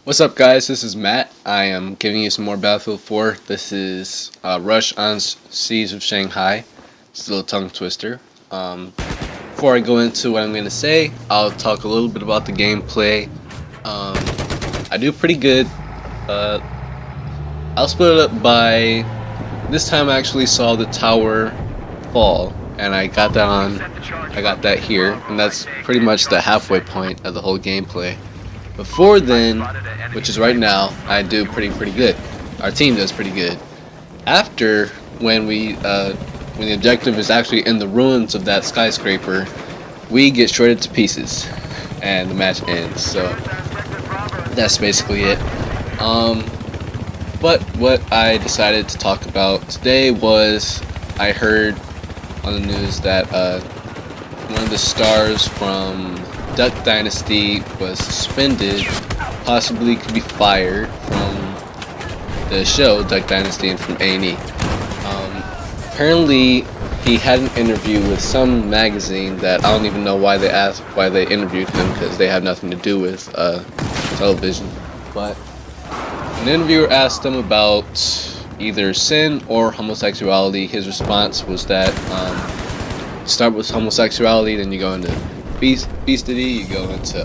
What's up, guys? This is Matt. I am giving you some more Battlefield 4. This is Rush on Siege of Shanghai. It's a little tongue twister. Before I go into what I'm going to say, I'll talk a little bit about the gameplay. I do pretty good. I'll split it up by... This time I actually saw the tower fall, and I got that here, and that's pretty much the halfway point of the whole gameplay. Before then, which is right now, I do pretty good. Our team does pretty good. After, when the objective is actually in the ruins of that skyscraper, we get shredded to pieces, and the match ends. So that's basically it. But what I decided to talk about today was I heard on the news that one of the stars from Dynasty was suspended, possibly could be fired from the show Duck Dynasty and from A&E. Apparently, he had an interview with some magazine that I don't even know why they interviewed him, because they have nothing to do with television. But an interviewer asked him about either sin or homosexuality. His response was that start with homosexuality, then you go into beastity, you go into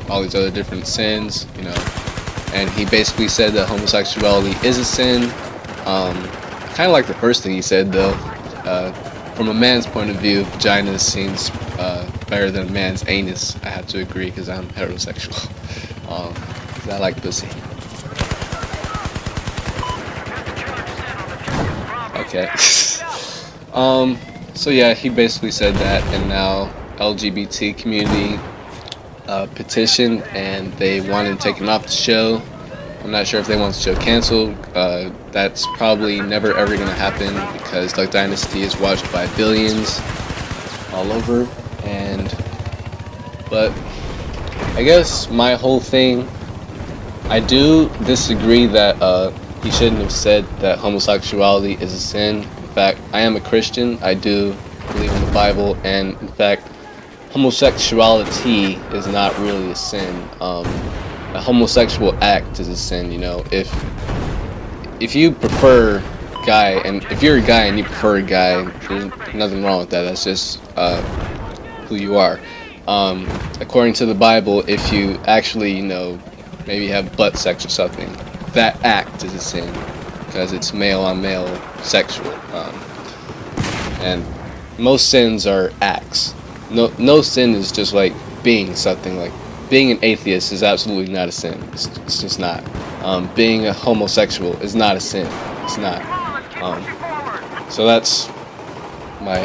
all these other different sins, and he basically said that homosexuality is a sin. Kind of like the first thing he said, though. From a man's point of view, vagina seems better than a man's anus. I have to agree, because I'm heterosexual. 'Cause I like pussy. Okay. So yeah, he basically said that, and now LGBT community petitioned, and they wanted to take him off the show. I'm not sure if they want the show canceled. That's probably never ever gonna happen, because Duck Dynasty is watched by billions all over. But I guess my whole thing, I do disagree that he shouldn't have said that homosexuality is a sin. In fact, I am a Christian. I do believe in the Bible, and in fact, homosexuality is not really a sin. A homosexual act is a sin. If you prefer guy, and if you're a guy and you prefer a guy, there's nothing wrong with that. That's just who you are. According to the Bible, if you actually, maybe have butt sex or something, that act is a sin, because it's male on male sexual. And most sins are acts. No sin is just like being something. Like being an atheist is absolutely not a sin. It's just not. Being a homosexual is not a sin. It's not. So that's my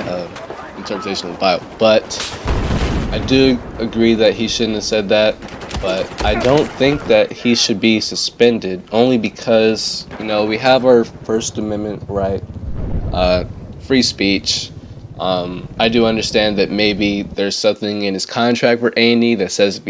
interpretation of the Bible. But I do agree that he shouldn't have said that. But I don't think that he should be suspended, only because we have our First Amendment right, free speech. I do understand that maybe there's something in his contract for A&E that says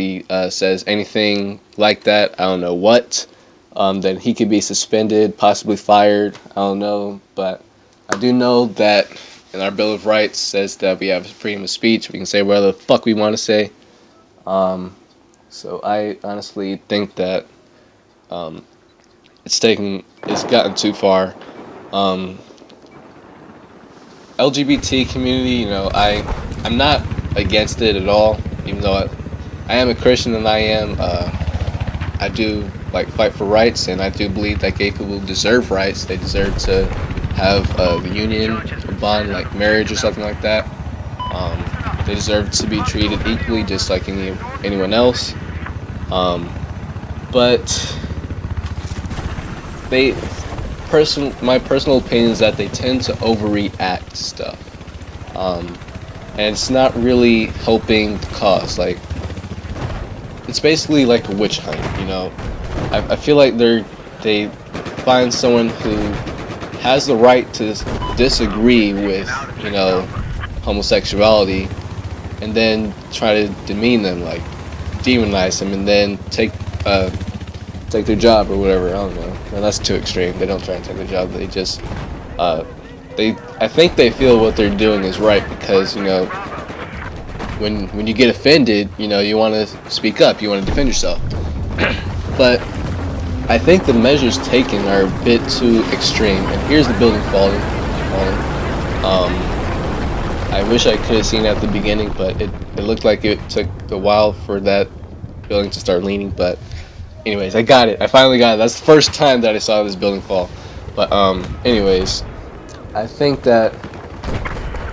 says anything like that. I don't know what. That he could be suspended, possibly fired. I don't know, but I do know that in our Bill of Rights says that we have freedom of speech. We can say whatever the fuck we want to say. So I honestly think that it's gotten too far. LGBT community, I'm not against it at all, even though I am a Christian, and I do fight for rights, and I do believe that gay people deserve rights. They deserve to have a union, a bond like marriage or something like that. They deserve to be treated equally, just like anyone else. But my personal opinion is that they tend to overreact to stuff, and it's not really helping the cause. It's basically like a witch hunt. I feel like they find someone who has the right to disagree with homosexuality, and then try to demean them, demonize them, and then take their job or whatever. I don't know. No, that's too extreme. They don't try and take their job. They just I think they feel what they're doing is right, because when you get offended, you want to speak up. You want to defend yourself. But I think the measures taken are a bit too extreme. And here's the building falling. I wish I could have seen it at the beginning, but it looked like it took a while for that building to start leaning. But anyways, I got it. I finally got it. That's the first time that I saw this building fall. But anyways, I think that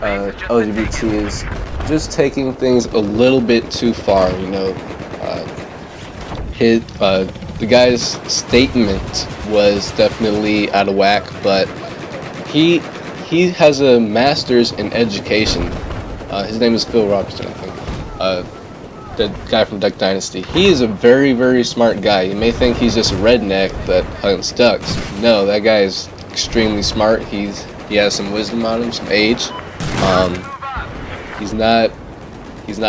LGBT is just taking things a little bit too far. You know, the guy's statement was definitely out of whack, but he has a master's in education. His name is Phil Robertson, I think. The guy from Dynasty. He is a very, very smart guy. You may think he's just a redneck that hunts ducks. No, that guy is extremely smart. He has some wisdom on him, some age. He's not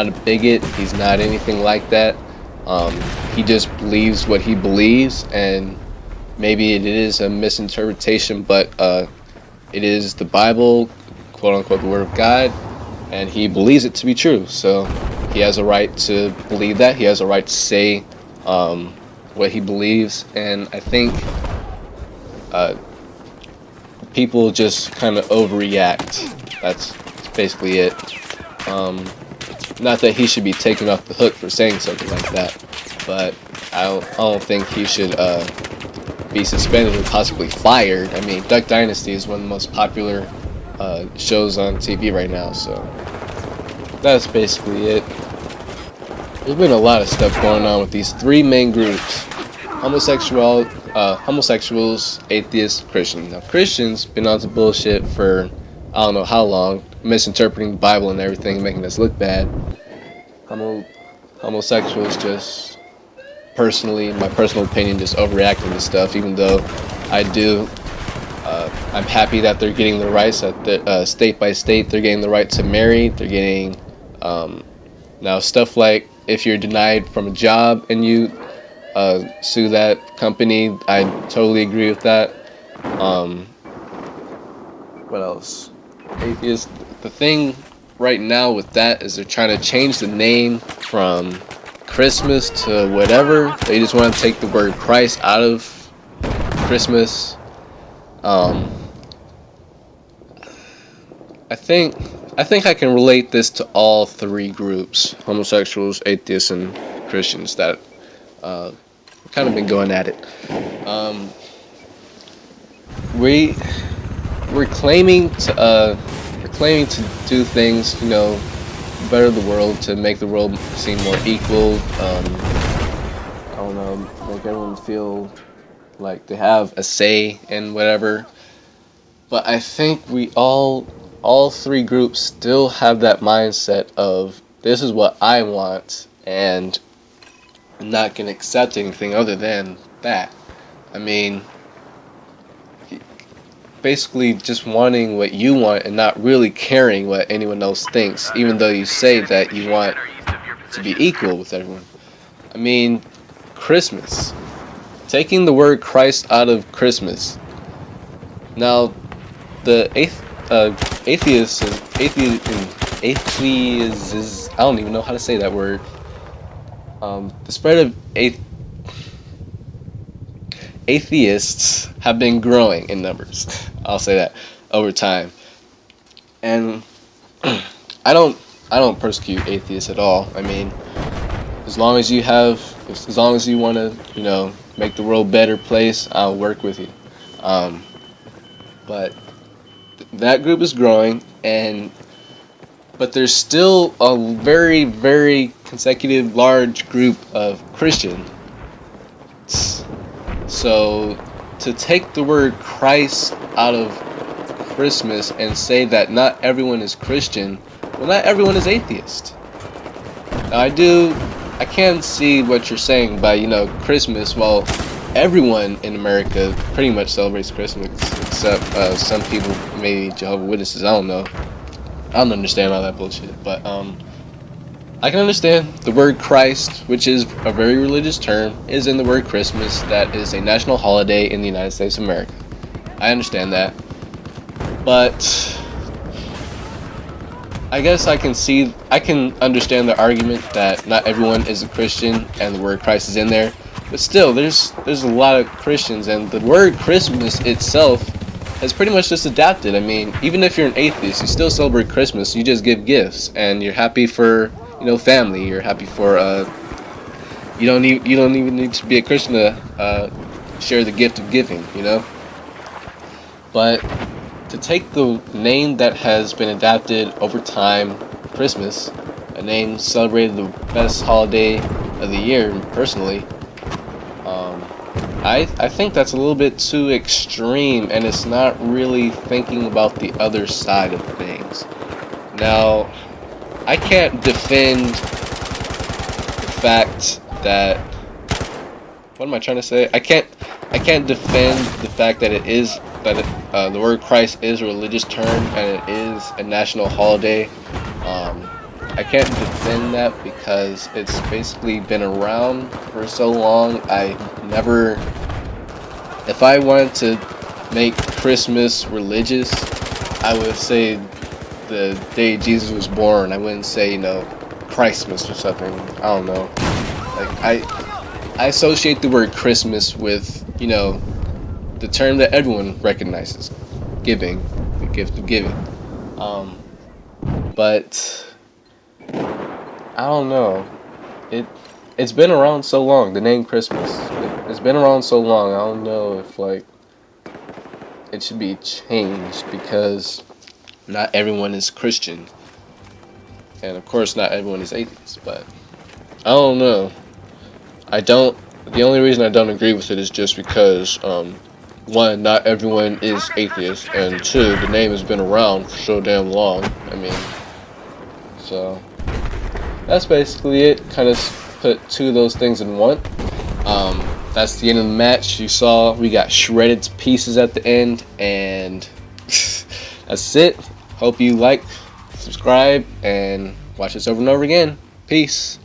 a bigot. He's not anything like that. He just believes what he believes, and maybe it is a misinterpretation, but it is the Bible, quote unquote, the Word of God, and he believes it to be true. So he has a right to believe that. He has a right to say what he believes, and I think people just kind of overreact. That's basically it. Not that he should be taken off the hook for saying something like that, but I don't think he should be suspended or possibly fired. I mean, Duck Dynasty is one of the most popular shows on TV right now, so that's basically it. There's been a lot of stuff going on with these three main groups: homosexuals, atheists, Christians. Now, Christians been on some bullshit for I don't know how long, misinterpreting the Bible and everything, making us look bad. Homosexuals just, personally, my personal opinion, just overreacting to stuff, even though I'm happy that they're getting the rights, that state by state, they're getting the right to marry, they're getting, now stuff like, if you're denied from a job and you sue that company, I totally agree with that. What else? Atheist. The thing right now with that is they're trying to change the name from Christmas to whatever. They just want to take the word Christ out of Christmas. I think I can relate this to all three groups: homosexuals, atheists, and Christians that kind of been going at it. We're claiming to do things, you know, better the world, to make the world seem more equal. I don't know, make everyone feel like they have a say in whatever. But I think we all three groups still have that mindset of, this is what I want, and I'm not gonna accept anything other than that. I mean, basically just wanting what you want and not really caring what anyone else thinks, even though you say that you want to be equal with everyone. I mean, Christmas. Taking the word Christ out of Christmas. Now, the atheists, I don't even know how to say that word. The spread of atheists have been growing in numbers. I'll say that, over time. And I don't persecute atheists at all. I mean, as long as you want to, you know, make the world a better place, I'll work with you. But that group is growing, but there's still a very, very consecutive large group of Christians. So to take the word Christ out of Christmas and say that not everyone is Christian, well, not everyone is atheist. Now, I can see what you're saying by, you know, Christmas. Well, everyone in America pretty much celebrates Christmas, except some people, maybe Jehovah's Witnesses. I don't know. I don't understand all that bullshit, but I can understand the word Christ, which is a very religious term, is in the word Christmas. That is a national holiday in the United States of America. I understand that, but I guess I can understand the argument that not everyone is a Christian and the word Christ is in there. But still, there's a lot of Christians, and the word Christmas itself has pretty much just adapted. I mean, even if you're an atheist, you still celebrate Christmas. You just give gifts, and you're happy for, you know, family. You're happy for you don't even need to be a Christian to share the gift of giving, you know. But to take the name that has been adapted over time, Christmas, a name celebrated the best holiday of the year, personally, I think that's a little bit too extreme, and it's not really thinking about the other side of things. Now, I can't defend the fact that, what am I trying to say? I can't defend the fact that the word Christ is a religious term and it is a national holiday. I can't defend that because it's basically been around for so long. If I wanted to make Christmas religious, I would say the day Jesus was born. I wouldn't say, you know, Christmas or something. I don't know. Like, I associate the word Christmas with, you know, the term that everyone recognizes, giving, the gift of giving. But I don't know. It's been around so long. The name Christmas. It's been around so long. I don't know if like it should be changed because not everyone is Christian, and of course not everyone is atheist. But I don't know. The only reason I don't agree with it is just because one, not everyone is atheist, and two, the name has been around for so damn long. I mean, so that's basically it. Kind of put two of those things in one. That's the end of the match. You saw we got shredded to pieces at the end, and that's it. Hope you like, subscribe, and watch this over and over again. Peace.